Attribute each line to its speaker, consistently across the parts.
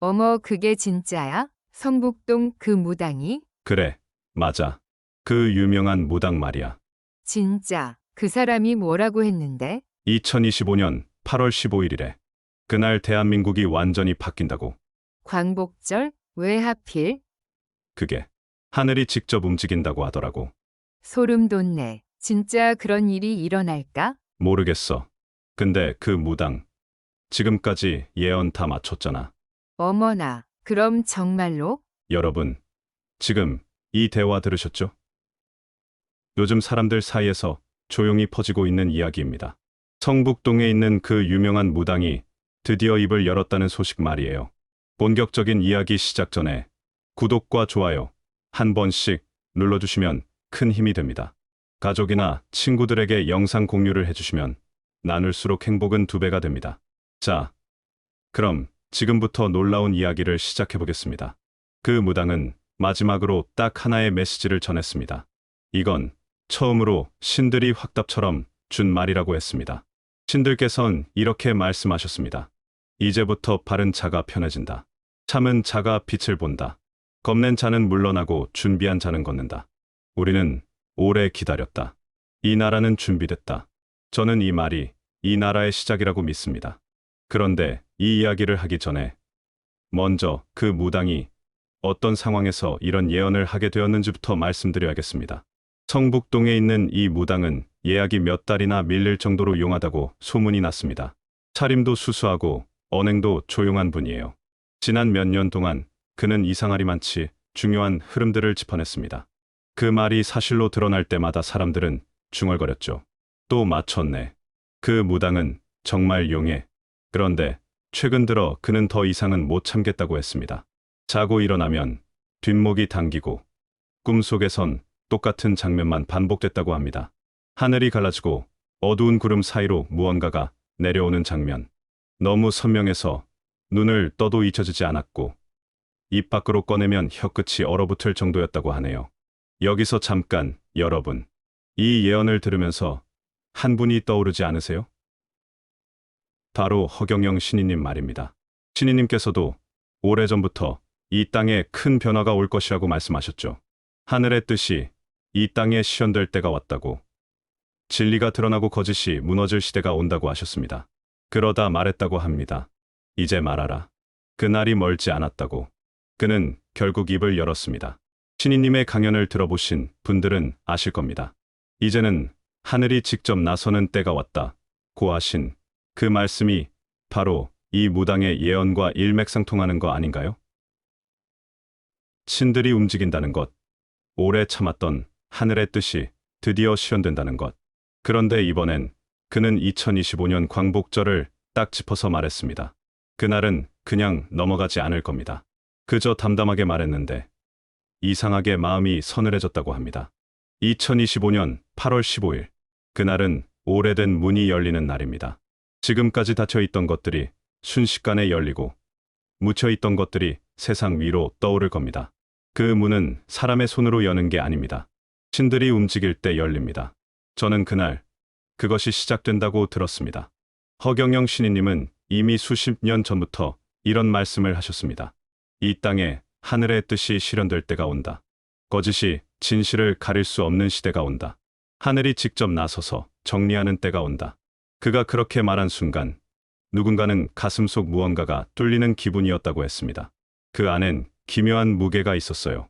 Speaker 1: 어머, 그게 진짜야? 성북동 그 무당이?
Speaker 2: 그래, 맞아. 그 유명한 무당 말이야.
Speaker 1: 진짜. 그 사람이 뭐라고 했는데?
Speaker 2: 2025년 8월 15일이래. 그날 대한민국이 완전히 바뀐다고.
Speaker 1: 광복절? 왜 하필?
Speaker 2: 그게 하늘이 직접 움직인다고 하더라고.
Speaker 1: 소름 돋네. 진짜 그런 일이 일어날까?
Speaker 2: 모르겠어. 근데 그 무당 지금까지 예언 다 맞췄잖아.
Speaker 1: 어머나, 그럼 정말로?
Speaker 2: 여러분, 지금 이 대화 들으셨죠? 요즘 사람들 사이에서 조용히 퍼지고 있는 이야기입니다. 성북동에 있는 그 유명한 무당이 드디어 입을 열었다는 소식 말이에요. 본격적인 이야기 시작 전에 구독과 좋아요 한 번씩 눌러주시면 큰 힘이 됩니다. 가족이나 친구들에게 영상 공유를 해주시면 나눌수록 행복은 2배가 됩니다. 자, 그럼 지금부터 놀라운 이야기를 시작해보겠습니다. 그 무당은 마지막으로 딱 하나의 메시지를 전했습니다. 이건 처음으로 신들이 확답처럼 준 말이라고 했습니다. 신들께선 이렇게 말씀하셨습니다. 이제부터 바른 자가 편해진다. 참은 자가 빛을 본다. 겁낸 자는 물러나고 준비한 자는 걷는다. 우리는 오래 기다렸다. 이 나라는 준비됐다. 저는 이 말이 이 나라의 시작이라고 믿습니다. 그런데 이 이야기를 하기 전에 먼저 그 무당이 어떤 상황에서 이런 예언을 하게 되었는지부터 말씀드려야겠습니다. 성북동에 있는 이 무당은 예약이 몇 달이나 밀릴 정도로 용하다고 소문이 났습니다. 차림도 수수하고 언행도 조용한 분이에요. 지난 몇 년 동안 그는 이상하리만치 중요한 흐름들을 짚어냈습니다. 그 말이 사실로 드러날 때마다 사람들은 중얼거렸죠. 또 맞췄네. 그 무당은 정말 용해. 그런데 최근 들어 그는 더 이상은 못 참겠다고 했습니다. 자고 일어나면 뒷목이 당기고 꿈속에선 똑같은 장면만 반복됐다고 합니다. 하늘이 갈라지고 어두운 구름 사이로 무언가가 내려오는 장면. 너무 선명해서 눈을 떠도 잊혀지지 않았고 입 밖으로 꺼내면 혀끝이 얼어붙을 정도였다고 하네요. 여기서 잠깐 여러분, 이 예언을 들으면서 한 분이 떠오르지 않으세요? 바로 허경영 신이님 말입니다. 신이님께서도 오래전부터 이 땅에 큰 변화가 올 것이라고 말씀하셨죠. 하늘의 뜻이 이 땅에 실현될 때가 왔다고. 진리가 드러나고 거짓이 무너질 시대가 온다고 하셨습니다. 그러다 말했다고 합니다. 이제 말하라. 그날이 멀지 않았다고. 그는 결국 입을 열었습니다. 신이님의 강연을 들어보신 분들은 아실 겁니다. 이제는 하늘이 직접 나서는 때가 왔다. 고 하신 그 말씀이 바로 이 무당의 예언과 일맥상통하는 거 아닌가요? 신들이 움직인다는 것, 오래 참았던 하늘의 뜻이 드디어 실현된다는 것. 그런데 이번엔 그는 2025년 광복절을 딱 짚어서 말했습니다. 그날은 그냥 넘어가지 않을 겁니다. 그저 담담하게 말했는데 이상하게 마음이 서늘해졌다고 합니다. 2025년 8월 15일, 그날은 오래된 문이 열리는 날입니다. 지금까지 닫혀있던 것들이 순식간에 열리고 묻혀있던 것들이 세상 위로 떠오를 겁니다. 그 문은 사람의 손으로 여는 게 아닙니다. 신들이 움직일 때 열립니다. 저는 그날 그것이 시작된다고 들었습니다. 허경영 신이님은 이미 수십 년 전부터 이런 말씀을 하셨습니다. 이 땅에 하늘의 뜻이 실현될 때가 온다. 거짓이 진실을 가릴 수 없는 시대가 온다. 하늘이 직접 나서서 정리하는 때가 온다. 그가 그렇게 말한 순간 누군가는 가슴속 무언가가 뚫리는 기분이었다고 했습니다. 그 안엔 기묘한 무게가 있었어요.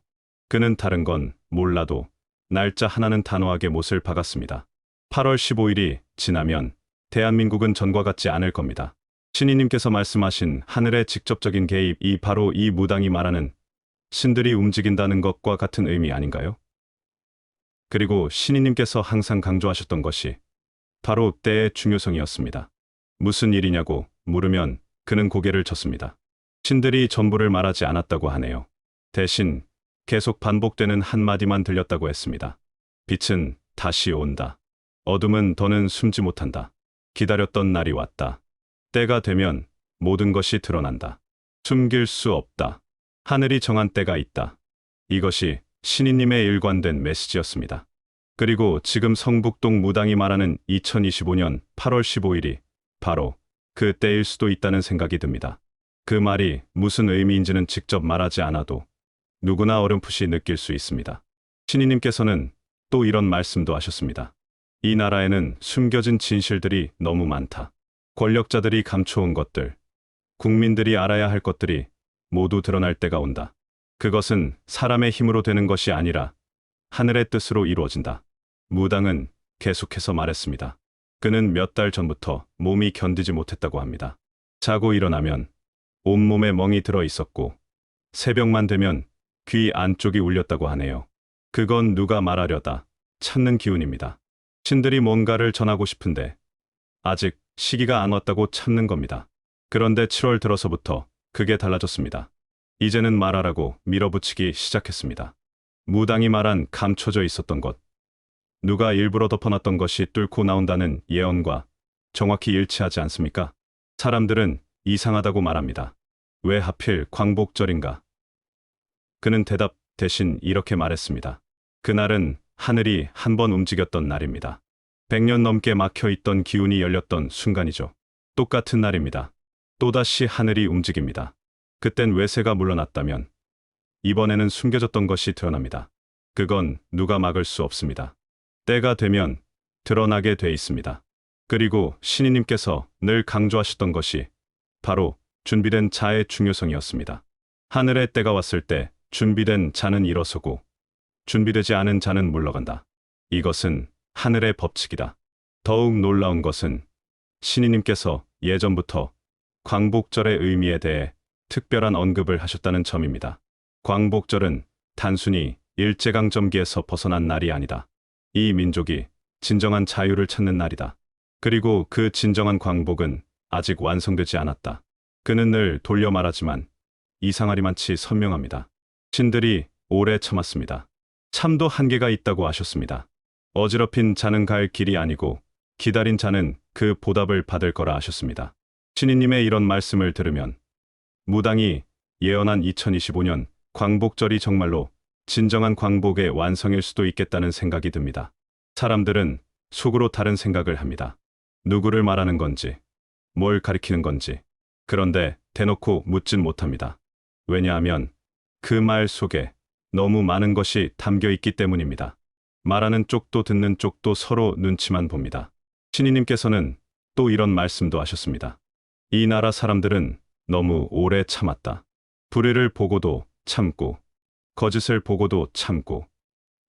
Speaker 2: 그는 다른 건 몰라도 날짜 하나는 단호하게 못을 박았습니다. 8월 15일이 지나면 대한민국은 전과 같지 않을 겁니다. 신이님께서 말씀하신 하늘의 직접적인 개입이 바로 이 무당이 말하는 신들이 움직인다는 것과 같은 의미 아닌가요? 그리고 신이님께서 항상 강조하셨던 것이 바로 때의 중요성이었습니다. 무슨 일이냐고 물으면 그는 고개를 젓습니다. 신들이 전부를 말하지 않았다고 하네요. 대신 계속 반복되는 한마디만 들렸다고 했습니다. 빛은 다시 온다. 어둠은 더는 숨지 못한다. 기다렸던 날이 왔다. 때가 되면 모든 것이 드러난다. 숨길 수 없다. 하늘이 정한 때가 있다. 이것이 신이님의 일관된 메시지였습니다. 그리고 지금 성북동 무당이 말하는 2025년 8월 15일이 바로 그 때일 수도 있다는 생각이 듭니다. 그 말이 무슨 의미인지는 직접 말하지 않아도 누구나 어렴풋이 느낄 수 있습니다. 신이님께서는 또 이런 말씀도 하셨습니다. 이 나라에는 숨겨진 진실들이 너무 많다. 권력자들이 감춰온 것들, 국민들이 알아야 할 것들이 모두 드러날 때가 온다. 그것은 사람의 힘으로 되는 것이 아니라 하늘의 뜻으로 이루어진다. 무당은 계속해서 말했습니다. 그는 몇 달 전부터 몸이 견디지 못했다고 합니다. 자고 일어나면 온몸에 멍이 들어 있었고 새벽만 되면 귀 안쪽이 울렸다고 하네요. 그건 누가 말하려다 찾는 기운입니다. 신들이 뭔가를 전하고 싶은데 아직 시기가 안 왔다고 참는 겁니다. 그런데 7월 들어서부터 그게 달라졌습니다. 이제는 말하라고 밀어붙이기 시작했습니다. 무당이 말한 감춰져 있었던 것, 누가 일부러 덮어놨던 것이 뚫고 나온다는 예언과 정확히 일치하지 않습니까? 사람들은 이상하다고 말합니다. 왜 하필 광복절인가? 그는 대답 대신 이렇게 말했습니다. 그날은 하늘이 한 번 움직였던 날입니다. 100년 넘게 막혀있던 기운이 열렸던 순간이죠. 똑같은 날입니다. 또다시 하늘이 움직입니다. 그땐 외세가 물러났다면 이번에는 숨겨졌던 것이 드러납니다. 그건 누가 막을 수 없습니다. 때가 되면 드러나게 돼 있습니다. 그리고 신이님께서 늘 강조하셨던 것이 바로 준비된 자의 중요성이었습니다. 하늘의 때가 왔을 때 준비된 자는 일어서고 준비되지 않은 자는 물러간다. 이것은 하늘의 법칙이다. 더욱 놀라운 것은 신이님께서 예전부터 광복절의 의미에 대해 특별한 언급을 하셨다는 점입니다. 광복절은 단순히 일제강점기에서 벗어난 날이 아니다. 이 민족이 진정한 자유를 찾는 날이다. 그리고 그 진정한 광복은 아직 완성되지 않았다. 그는 늘 돌려 말하지만 이상하리만치 선명합니다. 신들이 오래 참았습니다. 참도 한계가 있다고 하셨습니다. 어지럽힌 자는 갈 길이 아니고 기다린 자는 그 보답을 받을 거라 하셨습니다. 신이님의 이런 말씀을 들으면 무당이 예언한 2025년 광복절이 정말로 진정한 광복의 완성일 수도 있겠다는 생각이 듭니다. 사람들은 속으로 다른 생각을 합니다. 누구를 말하는 건지, 뭘 가리키는 건지. 그런데 대놓고 묻진 못합니다. 왜냐하면 그 말 속에 너무 많은 것이 담겨 있기 때문입니다. 말하는 쪽도 듣는 쪽도 서로 눈치만 봅니다. 신이님께서는 또 이런 말씀도 하셨습니다. 이 나라 사람들은 너무 오래 참았다. 불의를 보고도 참고, 거짓을 보고도 참고,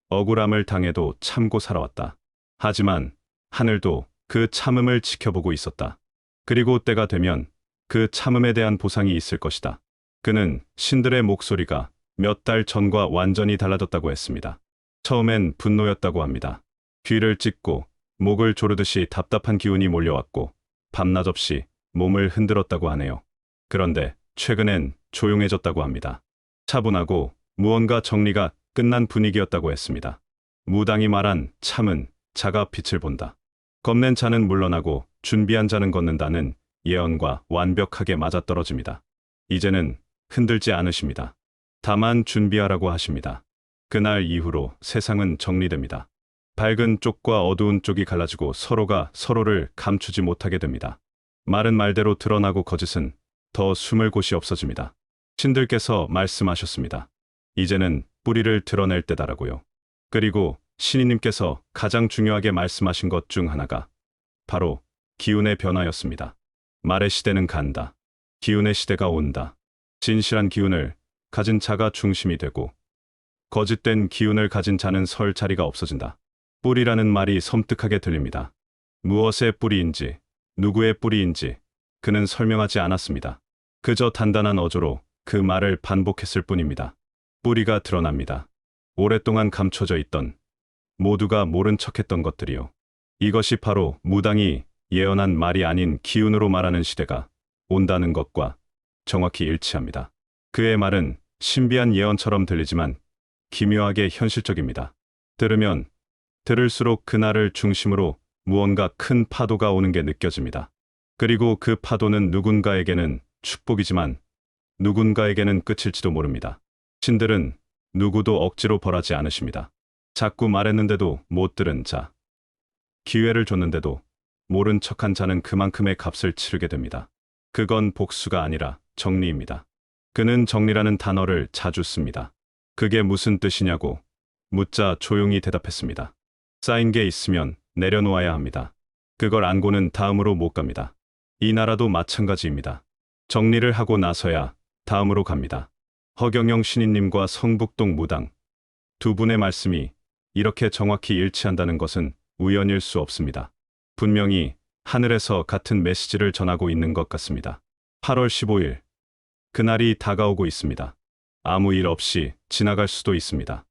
Speaker 2: 억울함을 당해도 참고 살아왔다. 하지만 하늘도 그 참음을 지켜보고 있었다. 그리고 때가 되면 그 참음에 대한 보상이 있을 것이다. 그는 신들의 목소리가 몇 달 전과 완전히 달라졌다고 했습니다. 처음엔 분노였다고 합니다. 귀를 찢고 목을 조르듯이 답답한 기운이 몰려왔고 밤낮 없이 몸을 흔들었다고 하네요. 그런데 최근엔 조용해졌다고 합니다. 차분하고 무언가 정리가 끝난 분위기였다고 했습니다. 무당이 말한 참은 자가 빛을 본다. 겁낸 자는 물러나고 준비한 자는 걷는다는 예언과 완벽하게 맞아떨어집니다. 이제는 흔들지 않으십니다. 다만 준비하라고 하십니다. 그날 이후로 세상은 정리됩니다. 밝은 쪽과 어두운 쪽이 갈라지고 서로가 서로를 감추지 못하게 됩니다. 말은 말대로 드러나고 거짓은 더 숨을 곳이 없어집니다. 신들께서 말씀하셨습니다. 이제는 뿌리를 드러낼 때다라고요. 그리고 신이님께서 가장 중요하게 말씀하신 것 중 하나가 바로 기운의 변화였습니다. 말의 시대는 간다. 기운의 시대가 온다. 진실한 기운을 가진 자가 중심이 되고 거짓된 기운을 가진 자는 설 자리가 없어진다. 뿌리라는 말이 섬뜩하게 들립니다. 무엇의 뿌리인지, 누구의 뿌리인지 그는 설명하지 않았습니다. 그저 단단한 어조로 그 말을 반복했을 뿐입니다. 뿌리가 드러납니다. 오랫동안 감춰져 있던, 모두가 모른 척했던 것들이요. 이것이 바로 무당이 예언한 말이 아닌 기운으로 말하는 시대가 온다는 것과 정확히 일치합니다. 그의 말은 신비한 예언처럼 들리지만 기묘하게 현실적입니다. 들으면 들을수록 그날을 중심으로 무언가 큰 파도가 오는 게 느껴집니다. 그리고 그 파도는 누군가에게는 축복이지만 누군가에게는 끝일지도 모릅니다. 신들은 누구도 억지로 벌하지 않으십니다. 자꾸 말했는데도 못 들은 자, 기회를 줬는데도 모른 척한 자는 그만큼의 값을 치르게 됩니다. 그건 복수가 아니라 정리입니다. 그는 정리라는 단어를 자주 씁니다. 그게 무슨 뜻이냐고 묻자 조용히 대답했습니다. 쌓인 게 있으면 내려놓아야 합니다. 그걸 안고는 다음으로 못 갑니다. 이 나라도 마찬가지입니다. 정리를 하고 나서야 다음으로 갑니다. 허경영 신인님과 성북동 무당 두 분의 말씀이 이렇게 정확히 일치한다는 것은 우연일 수 없습니다. 분명히 하늘에서 같은 메시지를 전하고 있는 것 같습니다. 8월 15일 그날이 다가오고 있습니다. 아무 일 없이 지나갈 수도 있습니다.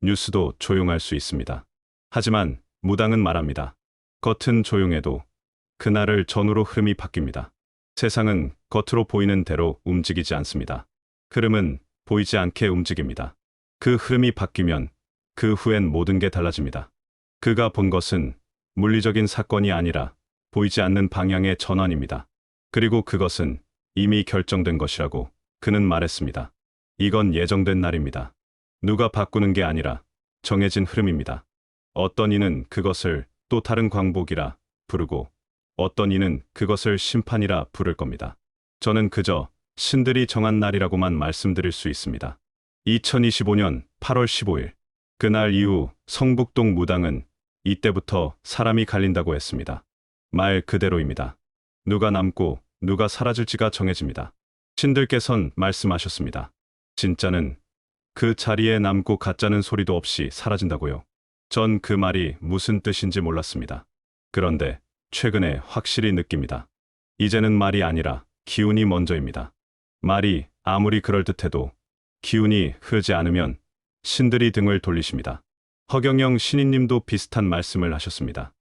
Speaker 2: 뉴스도 조용할 수 있습니다. 하지만 무당은 말합니다. 겉은 조용해도 그날을 전후로 흐름이 바뀝니다. 세상은 겉으로 보이는 대로 움직이지 않습니다. 흐름은 보이지 않게 움직입니다. 그 흐름이 바뀌면 그 후엔 모든 게 달라집니다. 그가 본 것은 물리적인 사건이 아니라 보이지 않는 방향의 전환입니다. 그리고 그것은 이미 결정된 것이라고 그는 말했습니다. 이건 예정된 날입니다. 누가 바꾸는 게 아니라 정해진 흐름입니다. 어떤 이는 그것을 또 다른 광복이라 부르고 어떤 이는 그것을 심판이라 부를 겁니다. 저는 그저 신들이 정한 날이라고만 말씀드릴 수 있습니다. 2025년 8월 15일 그날 이후 성북동 무당은 이때부터 사람이 갈린다고 했습니다. 말 그대로입니다. 누가 남고 누가 사라질지가 정해집니다. 신들께선 말씀하셨습니다. 진짜는 그 자리에 남고 가짜는 소리도 없이 사라진다고요. 전 그 말이 무슨 뜻인지 몰랐습니다. 그런데 최근에 확실히 느낍니다. 이제는 말이 아니라 기운이 먼저입니다. 말이 아무리 그럴듯해도 기운이 흐르지 않으면 신들이 등을 돌리십니다. 허경영 신인님도 비슷한 말씀을 하셨습니다.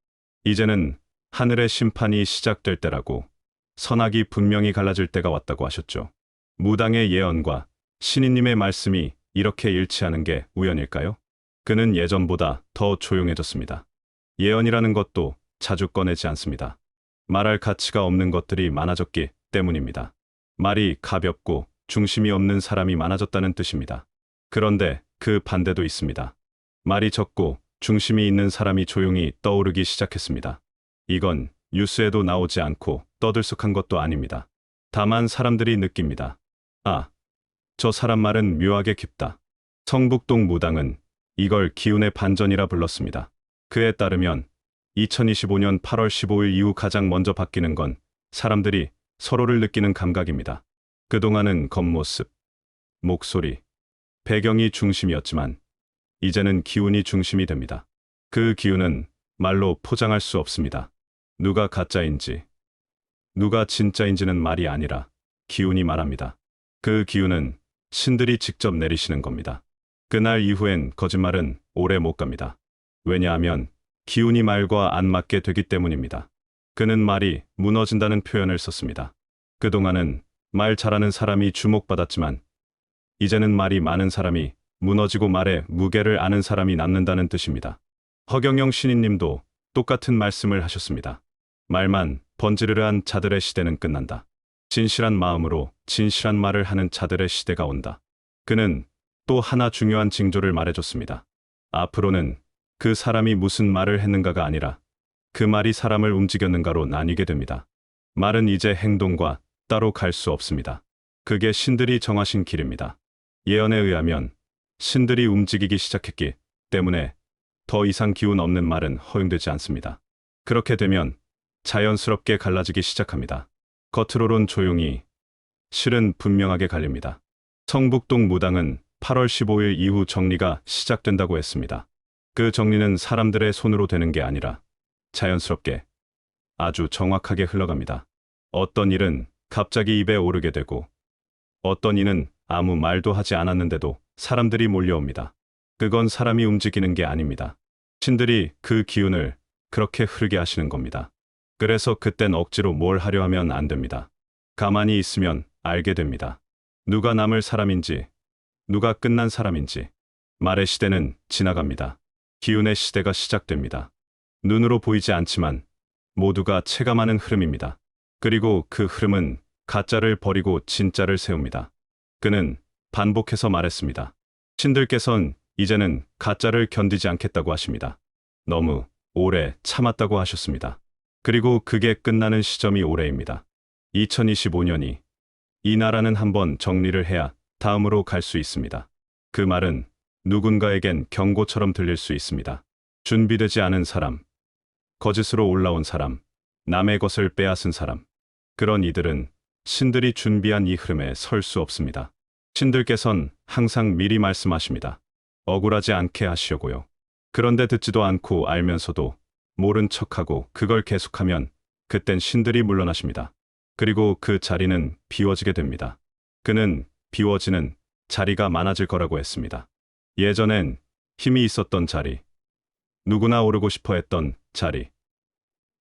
Speaker 2: 이제는 하늘의 심판이 시작될 때라고 선악이 분명히 갈라질 때가 왔다고 하셨죠. 무당의 예언과 신인님의 말씀이 이렇게 일치하는 게 우연일까요? 그는 예전보다 더 조용해졌습니다. 예언이라는 것도 자주 꺼내지 않습니다. 말할 가치가 없는 것들이 많아졌기 때문입니다. 말이 가볍고 중심이 없는 사람이 많아졌다는 뜻입니다. 그런데 그 반대도 있습니다. 말이 적고 중심이 있는 사람이 조용히 떠오르기 시작했습니다. 이건 뉴스에도 나오지 않고 떠들썩한 것도 아닙니다. 다만 사람들이 느낍니다. 아, 저 사람 말은 묘하게 깊다. 성북동 무당은 이걸 기운의 반전이라 불렀습니다. 그에 따르면 2025년 8월 15일 이후 가장 먼저 바뀌는 건 사람들이 서로를 느끼는 감각입니다. 그동안은 겉모습, 목소리, 배경이 중심이었지만 이제는 기운이 중심이 됩니다. 그 기운은 말로 포장할 수 없습니다. 누가 가짜인지, 누가 진짜인지는 말이 아니라 기운이 말합니다. 그 기운은 신들이 직접 내리시는 겁니다. 그날 이후엔 거짓말은 오래 못 갑니다. 왜냐하면 기운이 말과 안 맞게 되기 때문입니다. 그는 말이 무너진다는 표현을 썼습니다. 그동안은 말 잘하는 사람이 주목받았지만 이제는 말이 많은 사람이 무너지고 말에 무게를 아는 사람이 남는다는 뜻입니다. 허경영 신인님도 똑같은 말씀을 하셨습니다. 말만 번지르르한 자들의 시대는 끝난다. 진실한 마음으로 진실한 말을 하는 자들의 시대가 온다. 그는 또 하나 중요한 징조를 말해줬습니다. 앞으로는 그 사람이 무슨 말을 했는가가 아니라 그 말이 사람을 움직였는가로 나뉘게 됩니다. 말은 이제 행동과 따로 갈 수 없습니다. 그게 신들이 정하신 길입니다. 예언에 의하면 신들이 움직이기 시작했기 때문에 더 이상 기운 없는 말은 허용되지 않습니다. 그렇게 되면 자연스럽게 갈라지기 시작합니다. 겉으로는 조용히, 실은 분명하게 갈립니다. 성북동 무당은 8월 15일 이후 정리가 시작된다고 했습니다. 그 정리는 사람들의 손으로 되는 게 아니라 자연스럽게 아주 정확하게 흘러갑니다. 어떤 일은 갑자기 입에 오르게 되고 어떤 이는 아무 말도 하지 않았는데도 사람들이 몰려옵니다. 그건 사람이 움직이는 게 아닙니다. 신들이 그 기운을 그렇게 흐르게 하시는 겁니다. 그래서 그땐 억지로 뭘 하려 하면 안 됩니다. 가만히 있으면 알게 됩니다. 누가 남을 사람인지, 누가 끝난 사람인지. 말의 시대는 지나갑니다. 기운의 시대가 시작됩니다. 눈으로 보이지 않지만 모두가 체감하는 흐름입니다. 그리고 그 흐름은 가짜를 버리고 진짜를 세웁니다. 그는 반복해서 말했습니다. 신들께선 이제는 가짜를 견디지 않겠다고 하십니다. 너무 오래 참았다고 하셨습니다. 그리고 그게 끝나는 시점이 올해입니다. 2025년이 이 나라는 한번 정리를 해야 다음으로 갈 수 있습니다. 그 말은 누군가에겐 경고처럼 들릴 수 있습니다. 준비되지 않은 사람, 거짓으로 올라온 사람, 남의 것을 빼앗은 사람. 그런 이들은 신들이 준비한 이 흐름에 설 수 없습니다. 신들께선 항상 미리 말씀하십니다. 억울하지 않게 하시려고요. 그런데 듣지도 않고 알면서도 모른 척하고 그걸 계속하면 그땐 신들이 물러나십니다. 그리고 그 자리는 비워지게 됩니다. 그는 비워지는 자리가 많아질 거라고 했습니다. 예전엔 힘이 있었던 자리, 누구나 오르고 싶어 했던 자리,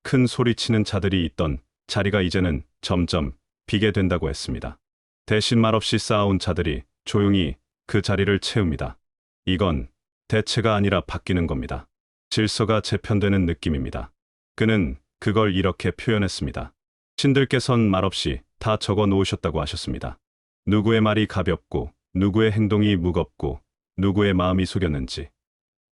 Speaker 2: 큰 소리치는 자들이 있던 자리가 이제는 점점 비게 된다고 했습니다. 대신 말없이 쌓아온 자들이 조용히 그 자리를 채웁니다. 이건 대체가 아니라 바뀌는 겁니다. 질서가 재편되는 느낌입니다. 그는 그걸 이렇게 표현했습니다. 신들께선 말없이 다 적어 놓으셨다고 하셨습니다. 누구의 말이 가볍고 누구의 행동이 무겁고 누구의 마음이 속였는지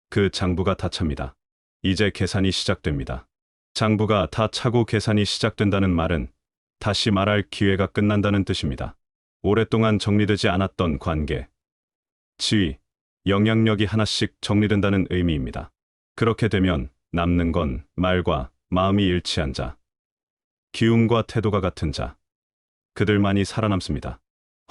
Speaker 2: 그 장부가 다 찹니다. 이제 계산이 시작됩니다. 장부가 다 차고 계산이 시작된다는 말은 다시 말할 기회가 끝난다는 뜻입니다. 오랫동안 정리되지 않았던 관계, 지위, 영향력이 하나씩 정리된다는 의미입니다. 그렇게 되면 남는 건 말과 마음이 일치한 자, 기운과 태도가 같은 자, 그들만이 살아남습니다.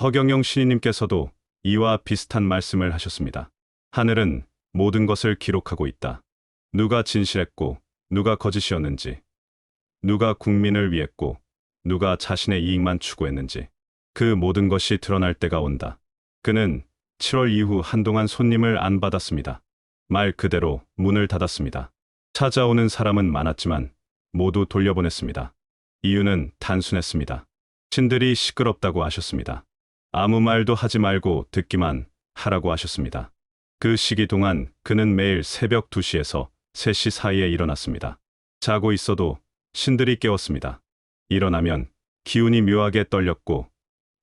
Speaker 2: 허경영 신이님께서도 이와 비슷한 말씀을 하셨습니다. 하늘은 모든 것을 기록하고 있다. 누가 진실했고 누가 거짓이었는지, 누가 국민을 위했고 누가 자신의 이익만 추구했는지 그 모든 것이 드러날 때가 온다. 그는 7월 이후 한동안 손님을 안 받았습니다. 말 그대로 문을 닫았습니다. 찾아오는 사람은 많았지만 모두 돌려보냈습니다. 이유는 단순했습니다. 신들이 시끄럽다고 하셨습니다. 아무 말도 하지 말고 듣기만 하라고 하셨습니다. 그 시기 동안 그는 매일 새벽 2시에서 3시 사이에 일어났습니다. 자고 있어도 신들이 깨웠습니다. 일어나면 기운이 묘하게 떨렸고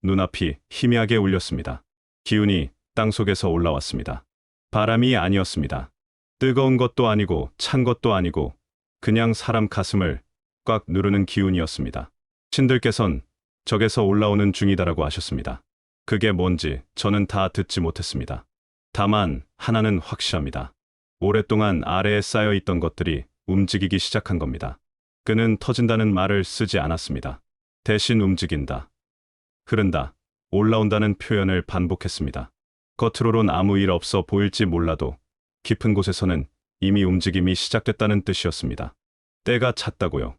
Speaker 2: 눈앞이 희미하게 울렸습니다. 기운이 땅속에서 올라왔습니다. 바람이 아니었습니다. 뜨거운 것도 아니고 찬 것도 아니고 그냥 사람 가슴을 꽉 누르는 기운이었습니다. 신들께선 적에서 올라오는 중이다라고 하셨습니다. 그게 뭔지 저는 다 듣지 못했습니다. 다만 하나는 확실합니다. 오랫동안 아래에 쌓여 있던 것들이 움직이기 시작한 겁니다. 그는 터진다는 말을 쓰지 않았습니다. 대신 움직인다, 흐른다, 올라온다는 표현을 반복했습니다. 겉으로는 아무 일 없어 보일지 몰라도 깊은 곳에서는 이미 움직임이 시작됐다는 뜻이었습니다. 때가 찼다고요.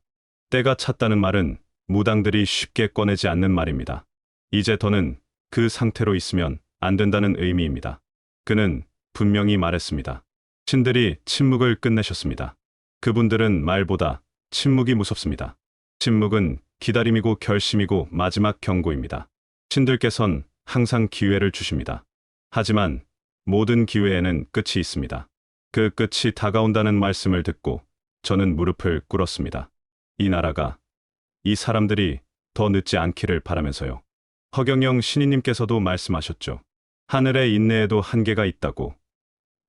Speaker 2: 때가 찼다는 말은 무당들이 쉽게 꺼내지 않는 말입니다. 이제 더는 그 상태로 있으면 안 된다는 의미입니다. 그는 분명히 말했습니다. 신들이 침묵을 끝내셨습니다. 그분들은 말보다 침묵이 무섭습니다. 침묵은 기다림이고 결심이고 마지막 경고입니다. 신들께선 항상 기회를 주십니다. 하지만 모든 기회에는 끝이 있습니다. 그 끝이 다가온다는 말씀을 듣고 저는 무릎을 꿇었습니다. 이 나라가, 이 사람들이 더 늦지 않기를 바라면서요. 허경영 신이님께서도 말씀하셨죠. 하늘의 인내에도 한계가 있다고.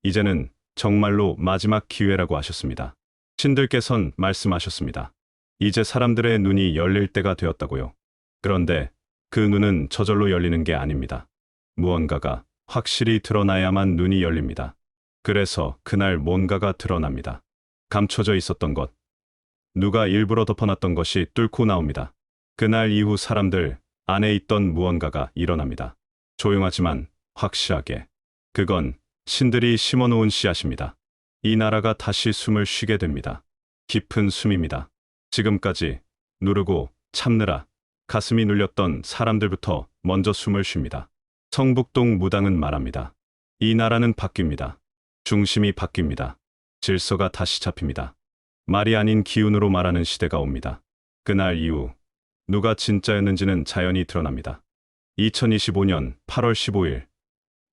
Speaker 2: 이제는 정말로 마지막 기회라고 하셨습니다. 신들께선 말씀하셨습니다. 이제 사람들의 눈이 열릴 때가 되었다고요. 그런데 그 눈은 저절로 열리는 게 아닙니다. 무언가가 확실히 드러나야만 눈이 열립니다. 그래서 그날 뭔가가 드러납니다. 감춰져 있었던 것, 누가 일부러 덮어놨던 것이 뚫고 나옵니다. 그날 이후 사람들 안에 있던 무언가가 일어납니다. 조용하지만 확실하게. 그건 신들이 심어놓은 씨앗입니다. 이 나라가 다시 숨을 쉬게 됩니다. 깊은 숨입니다. 지금까지 누르고 참느라 가슴이 눌렸던 사람들부터 먼저 숨을 쉽니다. 성북동 무당은 말합니다. 이 나라는 바뀝니다. 중심이 바뀝니다. 질서가 다시 잡힙니다. 말이 아닌 기운으로 말하는 시대가 옵니다. 그날 이후 누가 진짜였는지는 자연히 드러납니다. 2025년 8월 15일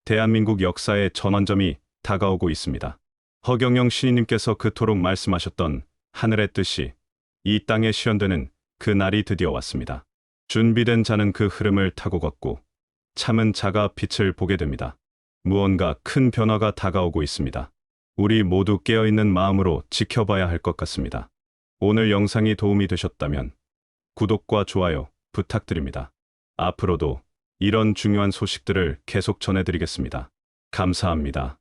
Speaker 2: 대한민국 역사의 전환점이 다가오고 있습니다. 허경영 신이님께서 그토록 말씀하셨던 하늘의 뜻이 이 땅에 실현되는 그 날이 드디어 왔습니다. 준비된 자는 그 흐름을 타고 걷고 참은 자가 빛을 보게 됩니다. 무언가 큰 변화가 다가오고 있습니다. 우리 모두 깨어있는 마음으로 지켜봐야 할 것 같습니다. 오늘 영상이 도움이 되셨다면 구독과 좋아요 부탁드립니다. 앞으로도 이런 중요한 소식들을 계속 전해드리겠습니다. 감사합니다.